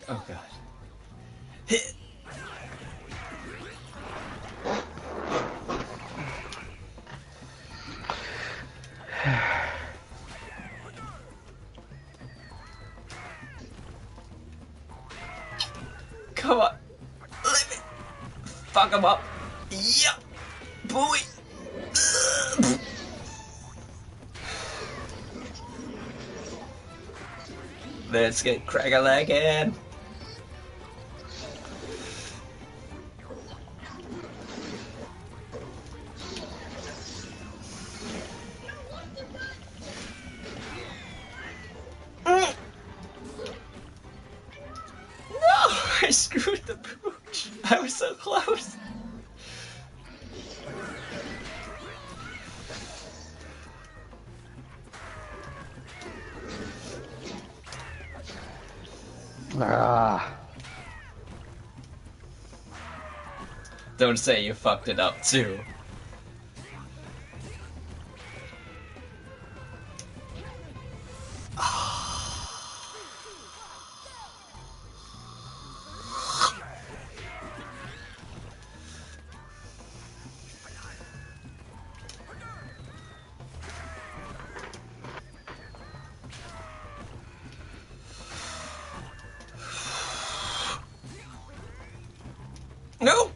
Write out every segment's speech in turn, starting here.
Oh god. Come on. Let me fuck him up. Yup. Boy. Let's get crack-a-lackin'. No! I screwed the pooch. I was so close. Ah. Don't say you fucked it up too. No!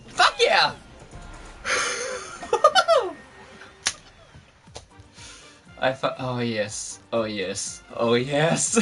Fuck yeah! Oh yes. Oh yes. Oh yes.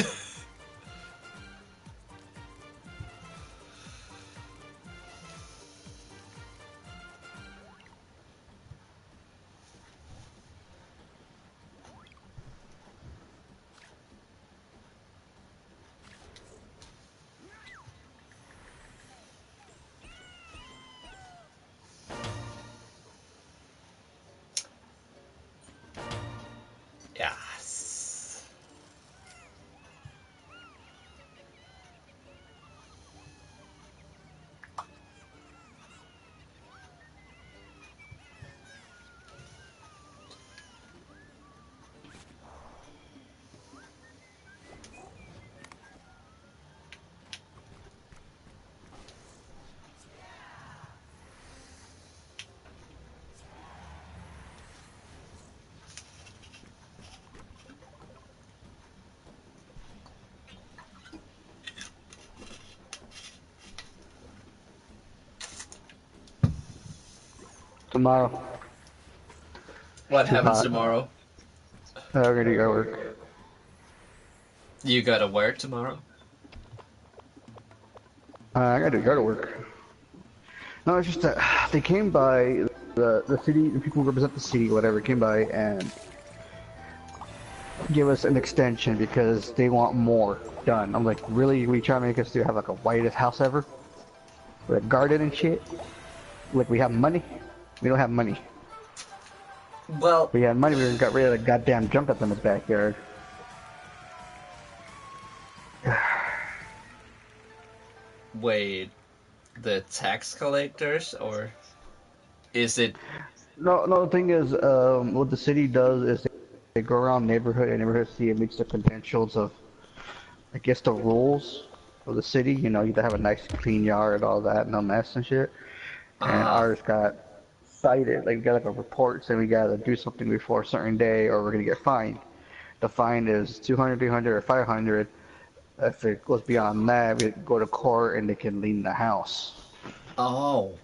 Yes. Tomorrow. What It's too happens hot. tomorrow? I'm gonna go work. You gotta work tomorrow? I gotta go to work. No, it's just that they came by, the city, the people who represent the city, whatever, came by and gave us an extension because they want more done. I'm like, really? We try to make us do have like a whitest house ever? With a garden and shit? Like we have money? We don't have money. Well, If we had money, we would have got rid of the goddamn junk that's in the backyard. wait, the tax collectors, or is it? No, no. The thing is, what the city does is they go around neighborhood and neighborhood, see it meets the credentials of, I guess, the rules of the city. You have a nice clean yard, all that, no mess and shit. And Ah, ours got cited, like we got like a report saying we gotta do something before a certain day or we're gonna get fined. The fine is 200, 300, or 500. If it goes beyond that, we go to court and they can lien the house. Oh.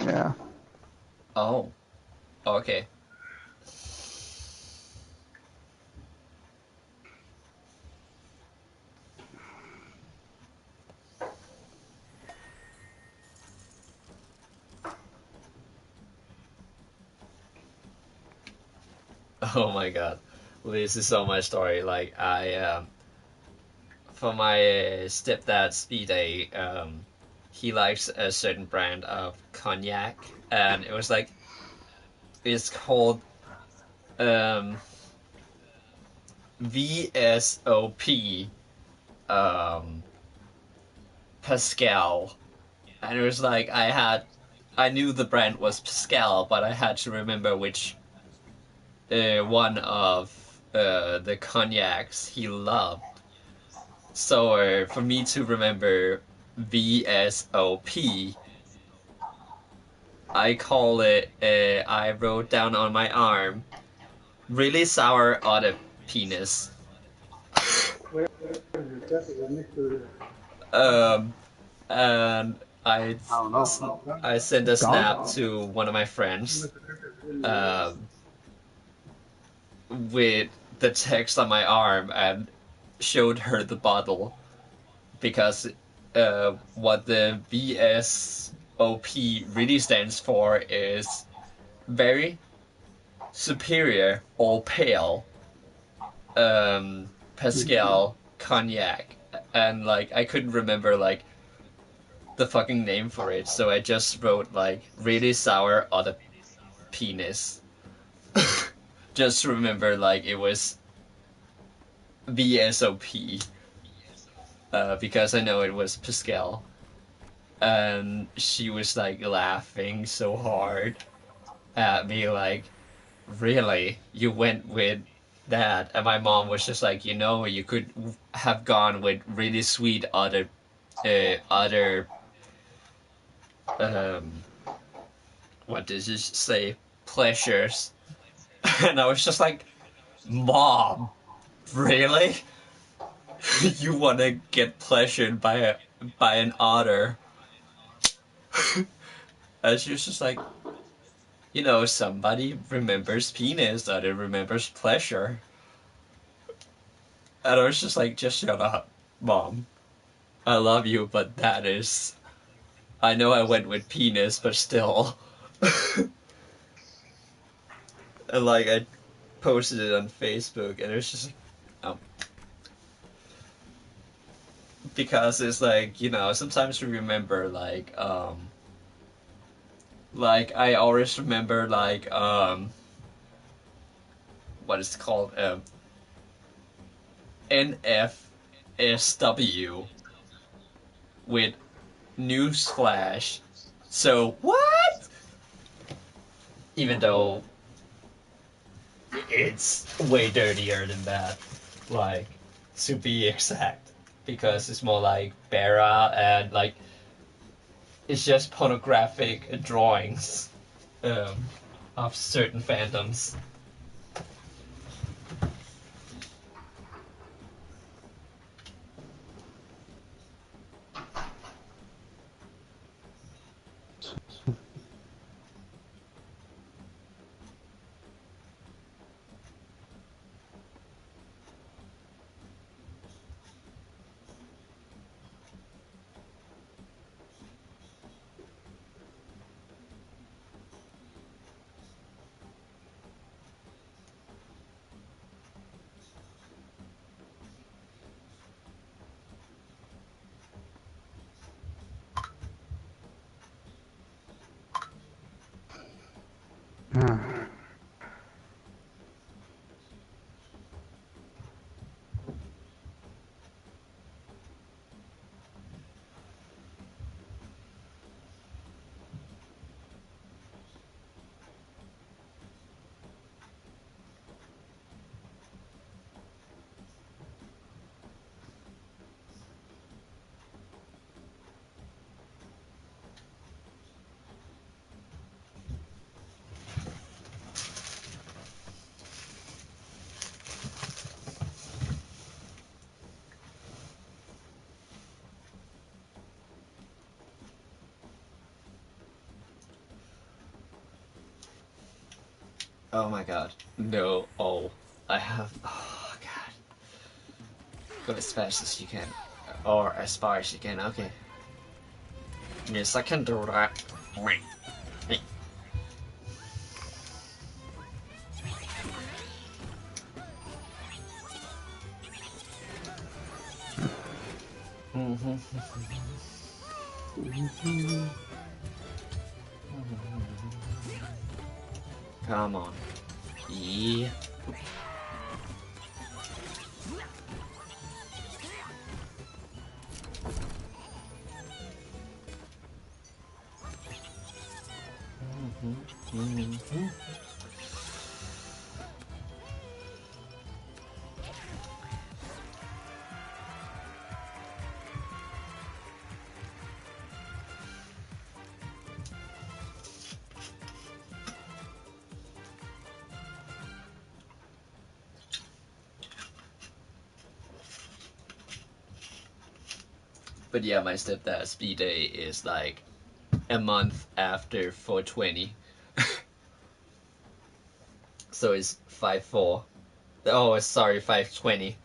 Yeah. Oh. Okay. Oh my god. This is so much story. Like for my stepdad's speed day, he likes a certain brand of cognac, and it was like it's called um VSOP um Pascal, and it was like I knew the brand was Pascal, but I had to remember which one of the cognacs he loved. So for me to remember VSOP, I call it. I wrote down on my arm, really sour on a penis. Um, and I sent a snap Gone? to one of my friends um, with the text on my arm and showed her the bottle because what the VSOP really stands for is very superior or pale Pascal cognac, and like I couldn't remember like the fucking name for it, so I just wrote like really sour on the penis. Just to remember like it was VSOP, because I know it was Pascal, and she was like laughing so hard at me, like, really, you went with that? And my mom was just like, you could have gone with really sweet other um what did you say, pleasures. And I was just like, Mom, really? You want to get pleasured by an otter? And she was just like, somebody remembers penis, other remembers pleasure. And I was just like, just shut up, Mom. I love you, but that is. I know I went with penis, but still. And like, I posted it on Facebook, and it was just like, oh. Because it's like, sometimes we remember, like, I always remember, like, what is it called? NFSW with Newsflash. So, what? Even though it's way dirtier than that. Like, to be exact. Because it's more like Bera, and like it's just pornographic drawings um, of certain fandoms. Oh my god. No. Oh. I have. Oh god. Go as fast as you can. Or as far as you can. Okay. Yes, I can do that. Come on. Yeah. But yeah, my stepdad's B-day is like a month after 420. So it's 5-4. Oh, sorry, 520.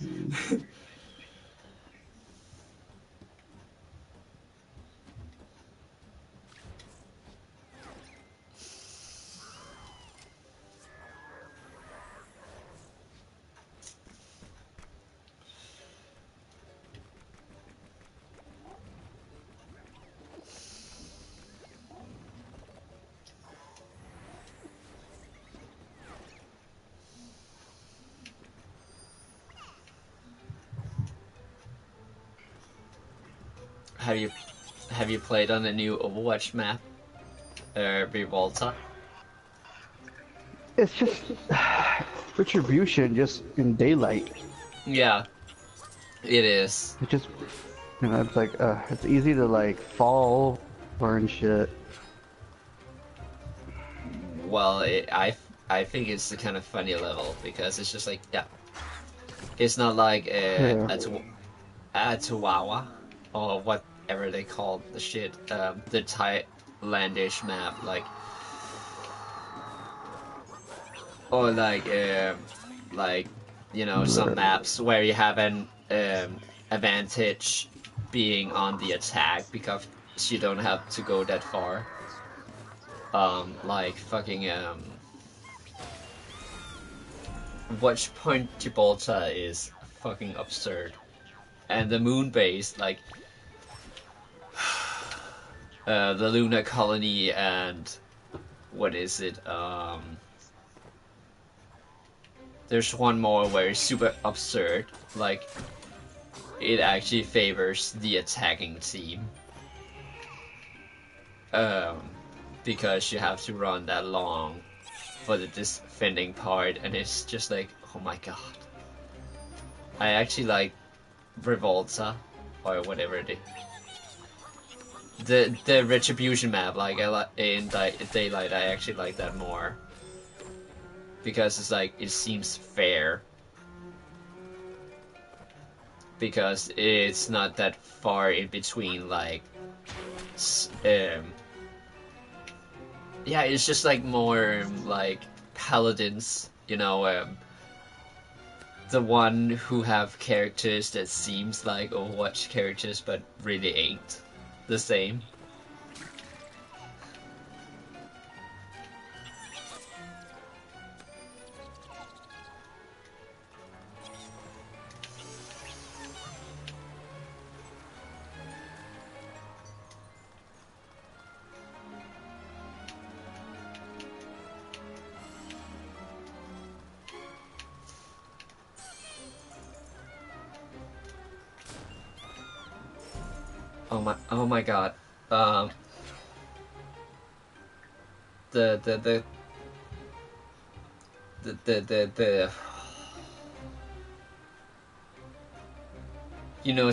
Have you have you played on the new Overwatch map? Revolta? It's just retribution, just in daylight. Yeah, it is. It just, it's like, it's easy to like fall, burn shit. Well, I think it's the kind of funny level because it's just like yeah, it's not like Yeah. a Chihuahua or whatever they call the shit, the Thailandish map, or like some maps where you have an advantage being on the attack because you don't have to go that far. Like fucking Watch Point Gibraltar is fucking absurd, and the moon base the lunar colony and what is it? There's one more where it's super absurd. Like it actually favors the attacking team. Um, because you have to run that long for the defending part, and it's just like, oh my god. I actually like Revolta or whatever it is. The retribution map, like I like in daylight, I actually like that more because it's like it seems fair because it's not that far in between. Like, yeah, it's just like more like paladins, the one who have characters that seems like Overwatch characters but really ain't the same. Oh my god. Um, the the the the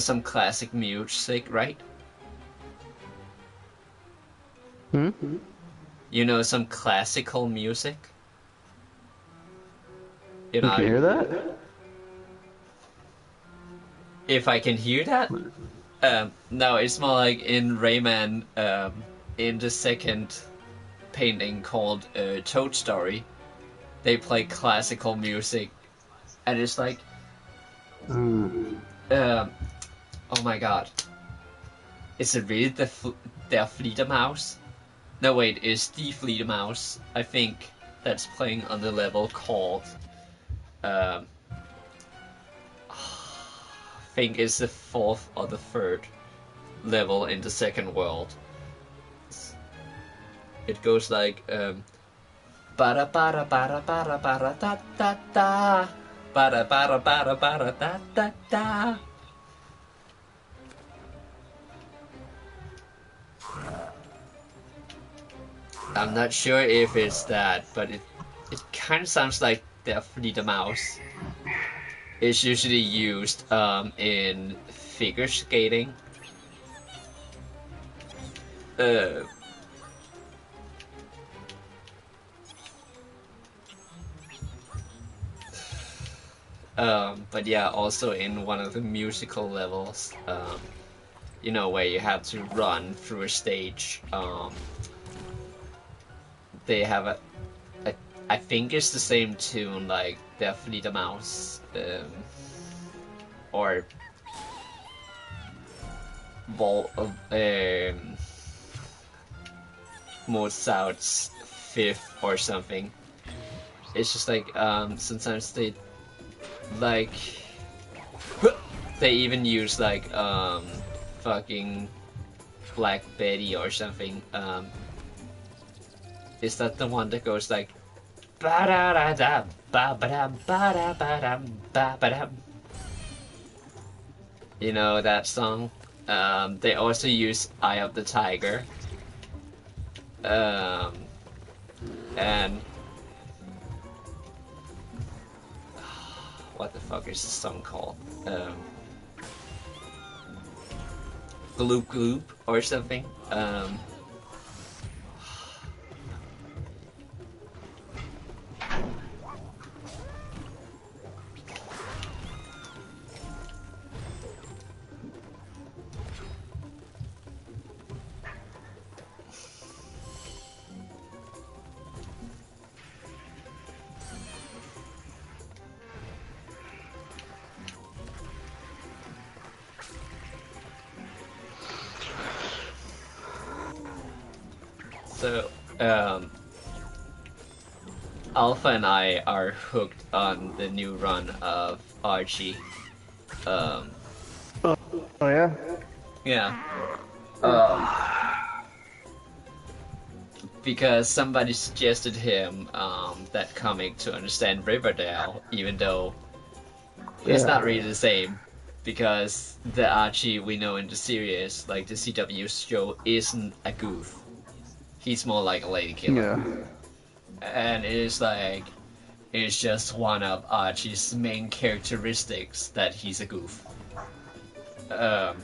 some classic music, right? Hmm? Some classical music. You can I hear that? if I can hear that. No, it's more like in Rayman, in the second painting called Toad Story. they play classical music, and it's like, Mm. um, oh my god, is it really the Fledermaus? No, wait, it's the Fledermaus. I think that's playing on the level called, um, I think it's the fourth or the third level in the second world. It goes like, Bada bada bada bada bada da da da. Bada bada bada bada da da da. I'm not sure if it's that, but it kind of sounds like definitely the mouse. It's usually used in figure skating. Uh, but yeah, also in one of the musical levels, you know, where you have to run through a stage. They have a I think it's the same tune like Definitely the Mouse, or Vol Mozart's Fifth or something. It's just like sometimes they like they even use like fucking Black Betty or something. Is that the one that goes like ba da da da ba ba da ba da ba da ba ba da? You know that song? They also use Eye of the Tiger. Um, and what the fuck is the song called? Gloop Gloop or something. So, Alpha and I are hooked on the new run of Archie. Um, Oh yeah. yeah. Because somebody suggested him that comic to understand Riverdale, even though it's Yeah. not really the same. Because the Archie we know in the series, like the CW show, isn't a goof. He's more like a lady killer. Yeah. And it's just one of Archie's main characteristics that he's a goof. Um,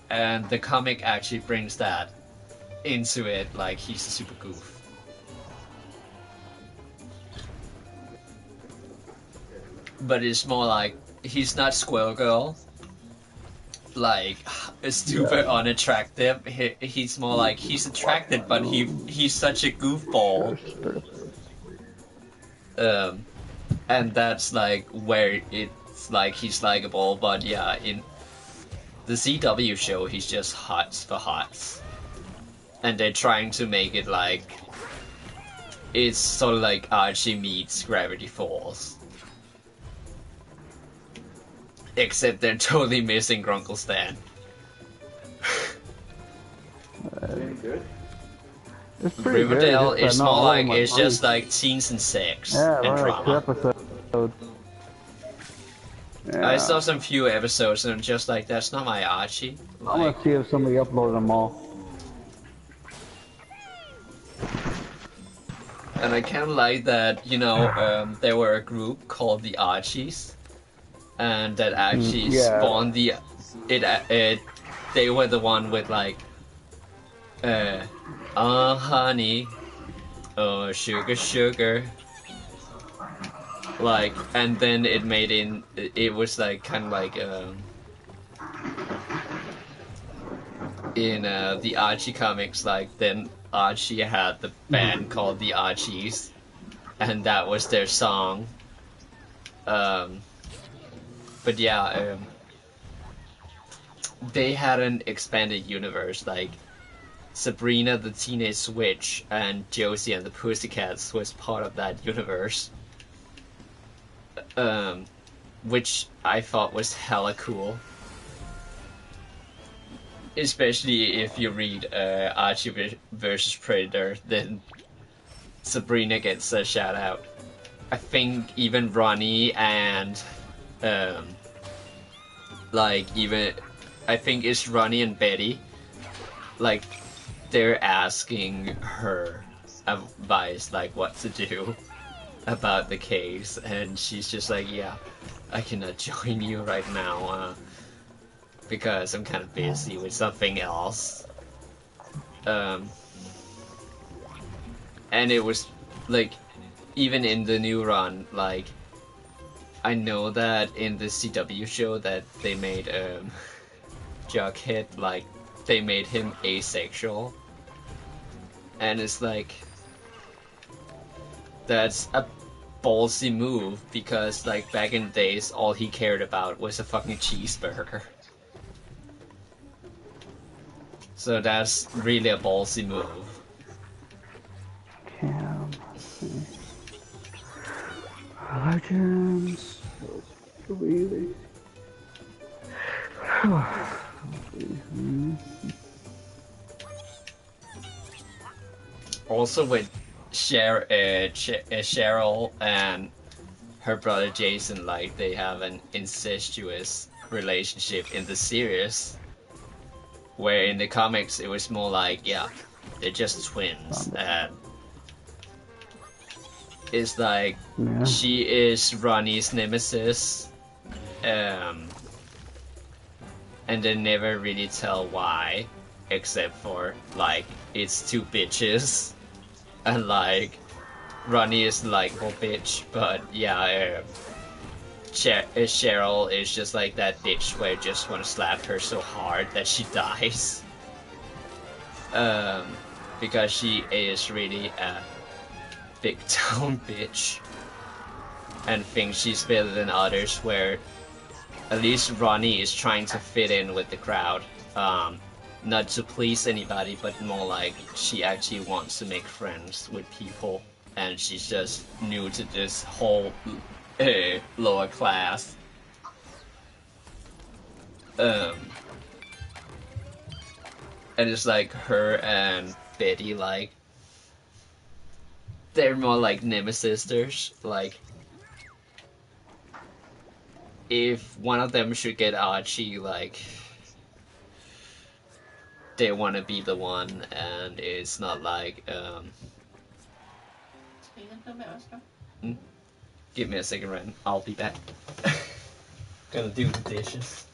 and the comic actually brings that into it, like he's a super goof. But it's more like he's not Squirrel Girl, like stupid Yeah. unattractive. He's more like he's attracted, but he's such a goofball. Um, and that's like where it's like he's likable. But yeah, in the CW show, he's just hots for hots, and they're trying to make it like it's sort of like Archie meets Gravity Falls. Except they're totally missing Grunkle Stan. It's pretty Riverdale good. It's is not more all like of my it's just voice. like teens and sex Yeah, and only like 2 drama. episodes. I saw Yeah. some few episodes and I'm just like, that's not my Archie. I'm gonna Like, see if somebody uploaded them all. and I kind of like that, you know, there were a group called the Archies, and that actually Yeah. spawned it. They were the one with like, honey, oh sugar sugar, like, and then it made it was like kind of like in the Archie comics, like then Archie had the band called the Archies, and that was their song. Um, but yeah, they had an expanded universe like Sabrina the Teenage Witch and Josie and the Pussycats was part of that universe, um, which I thought was hella cool. Especially if you read Archie versus Predator, then Sabrina gets a shout out. I think even Ronnie and um, even I think it's Ronnie and Betty, like they're asking her advice, like what to do about the case, and she's just like, "Yeah, I cannot join you right now because I'm kind of busy with something else." Um, and it was like even in the new run, like I know that in the CW show that they made Jughead like they made him asexual, and it's like that's a ballsy move because like back in the days all he cared about was a fucking cheeseburger. So that's really a ballsy move. Cam. Legends. Really? Also with Cheryl and her brother Jason, like they have an incestuous relationship in the series, where in the comics it was more like, yeah, they're just twins, and it's like Yeah. she is Ronnie's nemesis, um, and they never really tell why, except for like it's two bitches, and like Ronnie is like a bitch, but yeah, Cheryl is just like that bitch where you just want to slap her so hard that she dies. Um, because she is really a big town bitch and thinks she's better than others. Where at least Ronnie is trying to fit in with the crowd, not to please anybody, but more like she actually wants to make friends with people, and she's just new to this whole lower class. Um, and it's like her and Betty, like they're more like nemesis sisters. Like if one of them should get Archie, like they want to be the one, and it's not like hmm, give me a second, Ren. I'll be back. Gonna do the dishes.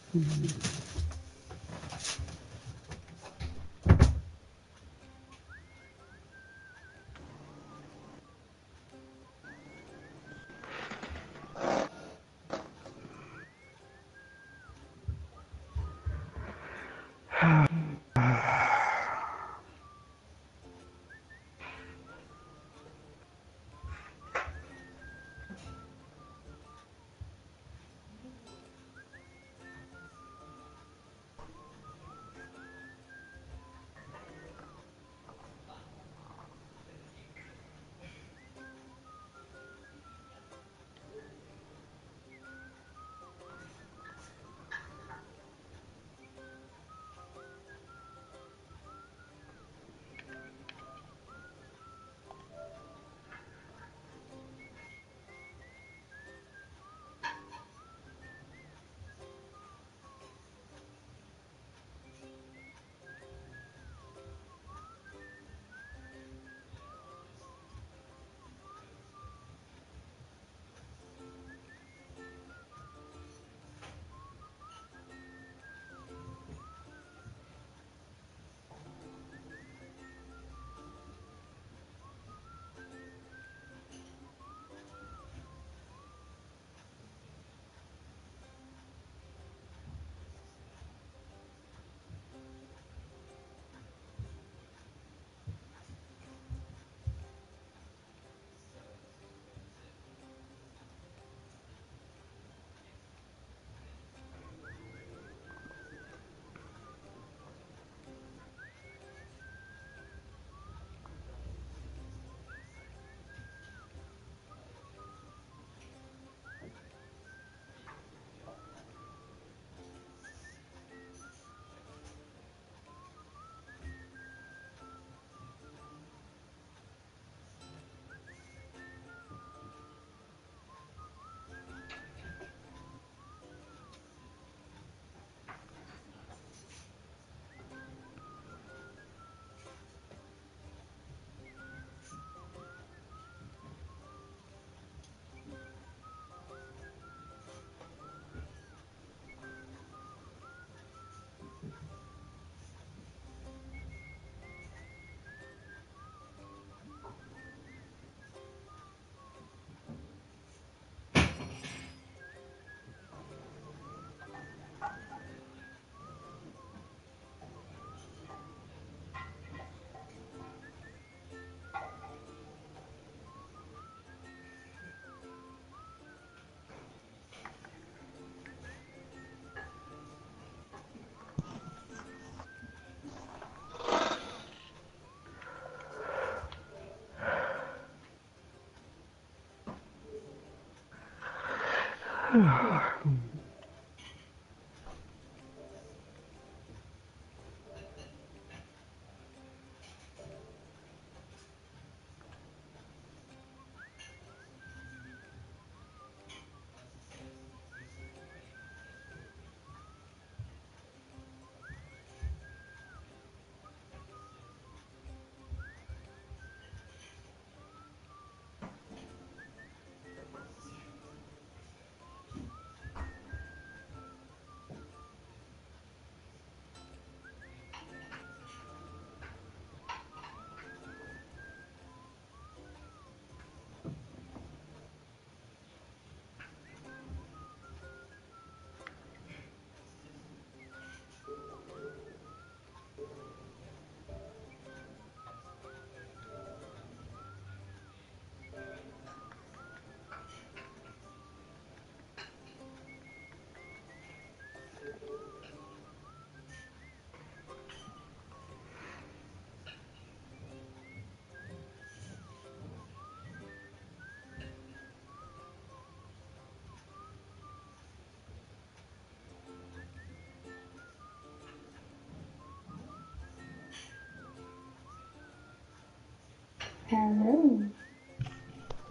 Hello.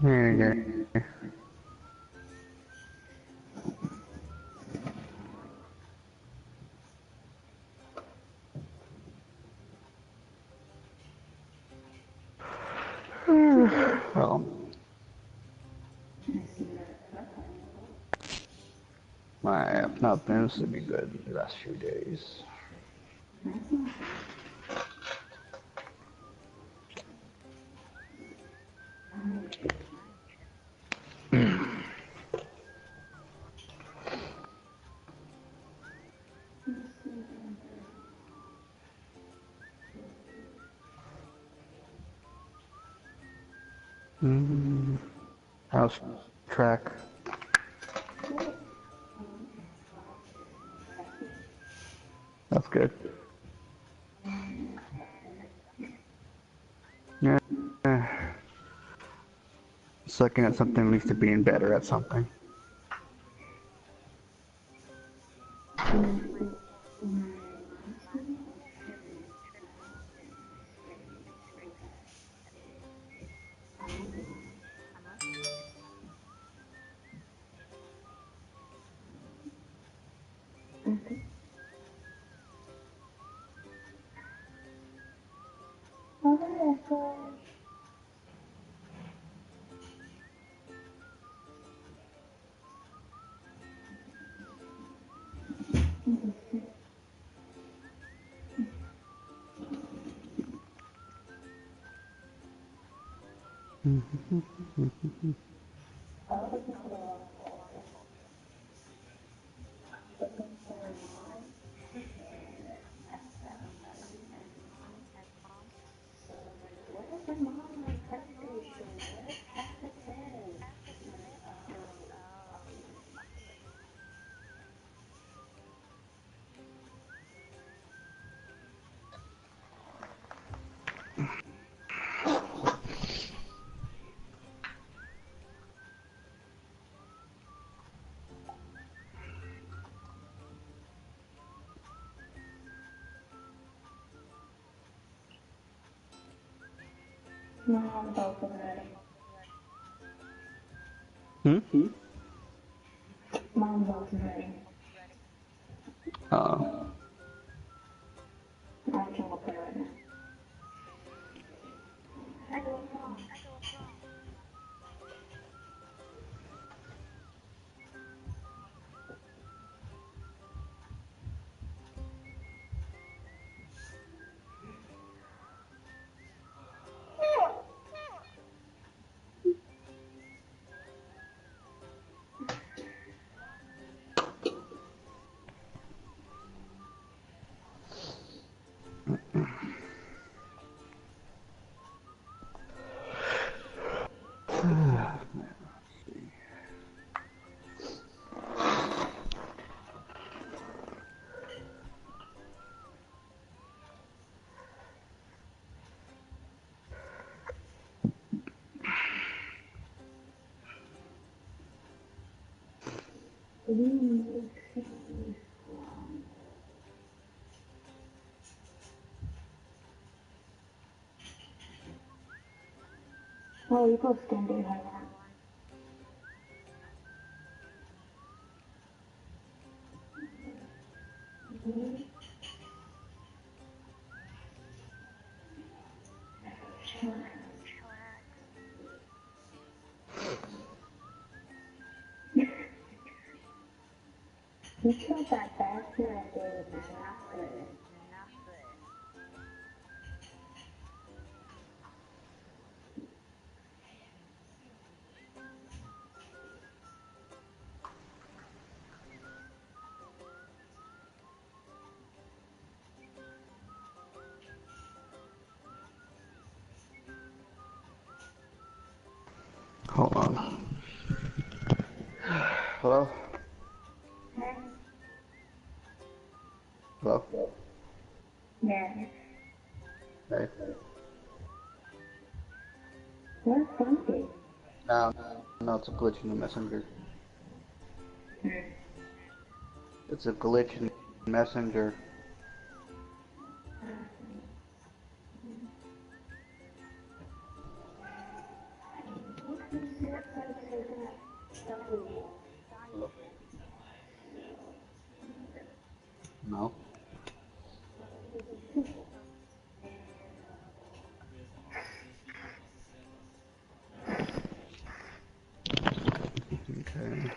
Yeah, yeah. Well, my have not been to be good the last few days. Mm, How's track? That's good. Yeah. Sucking at something leads to being better at something. Mom both already. Hmm? Mom both already. Uh, I can't play right now. Oh, you both can do that. You killed that bastard I gave nothing. Hold on. Hello? Hello? Yeah. Hey. Where's Foxy? No, no, it's a glitch in the messenger. It's a glitch in messenger. Hello? No. Okay.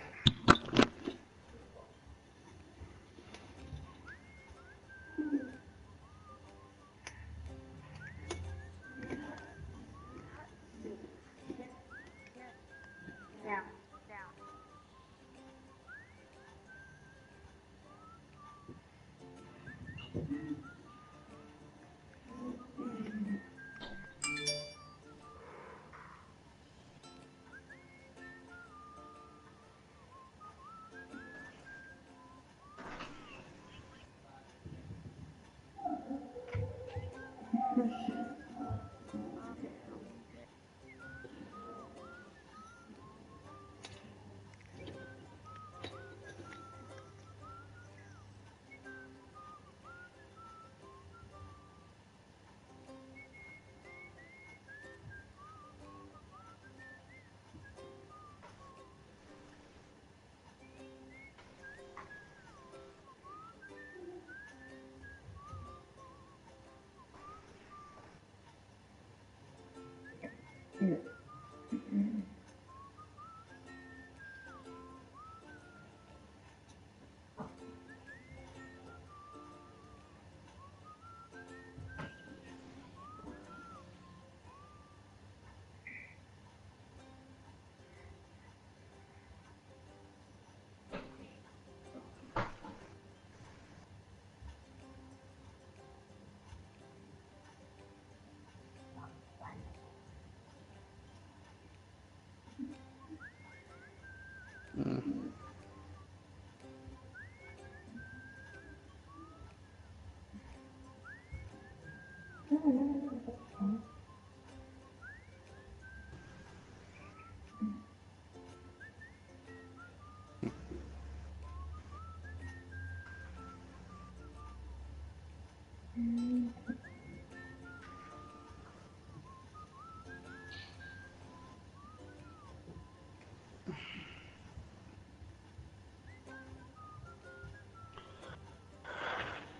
Mm.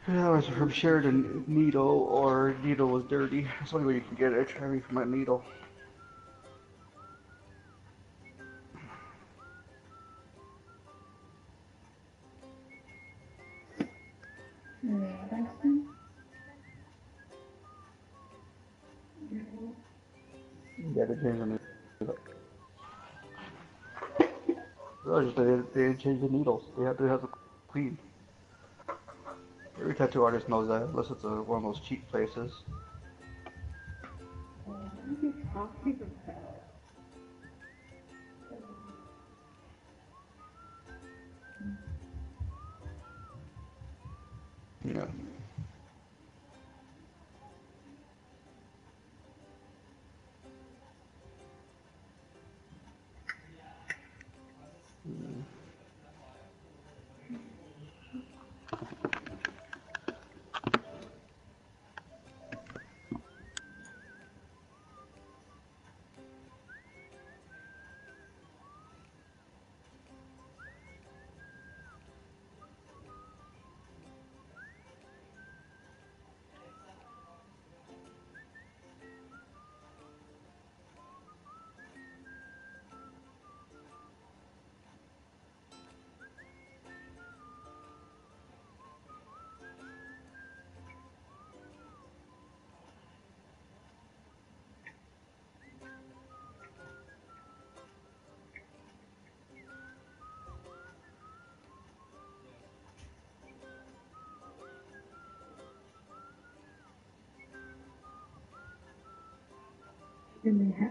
Yeah, I was from Sheridan needle or needle was dirty. That's the only way you can get HIV from a needle. Yeah, they changed the needle. They didn't change the needles. They have to clean. Every tattoo artist knows that, unless it's one of those cheap places. Yeah. Yeah.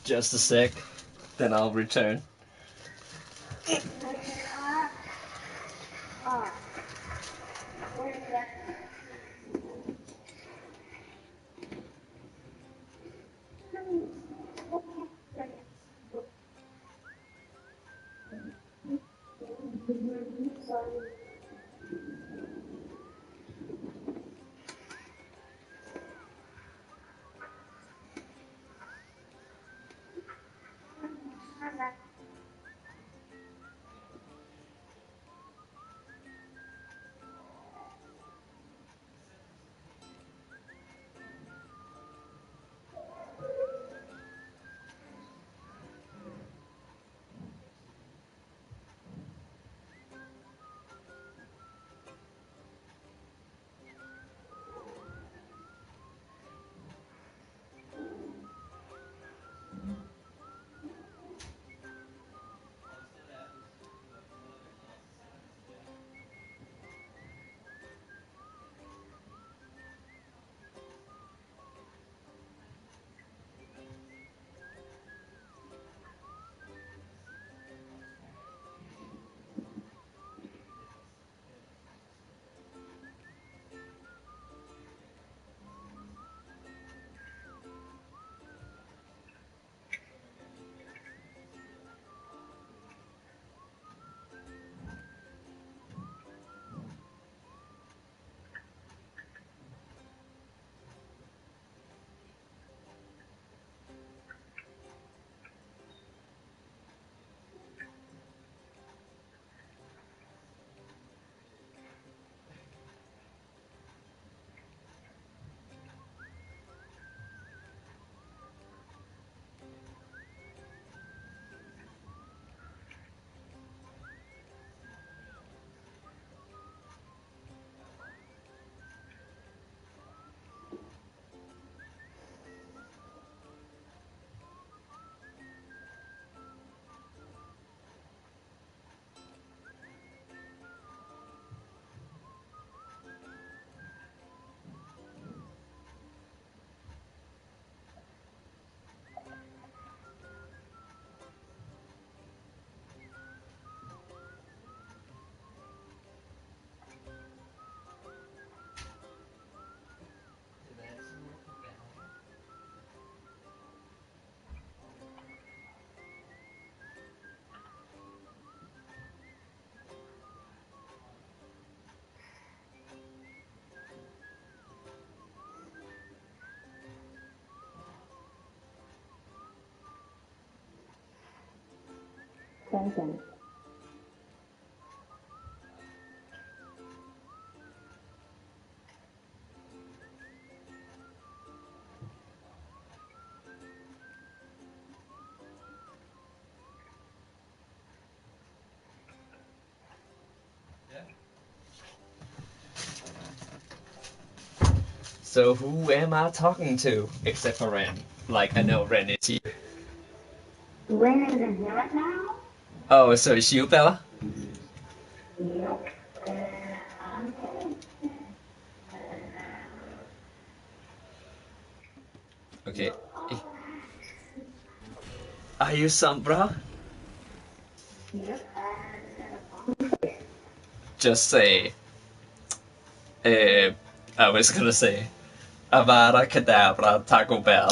Just a sec, then I'll return. sentence. So who am I talking to except for Ren? Like I know Ren is here. Ren isn't here right now? Oh, so it's you, Bella? Nope. Okay. Are you Sombra? Yep. Just say. I was gonna say Avada Kedavra Taco Bell.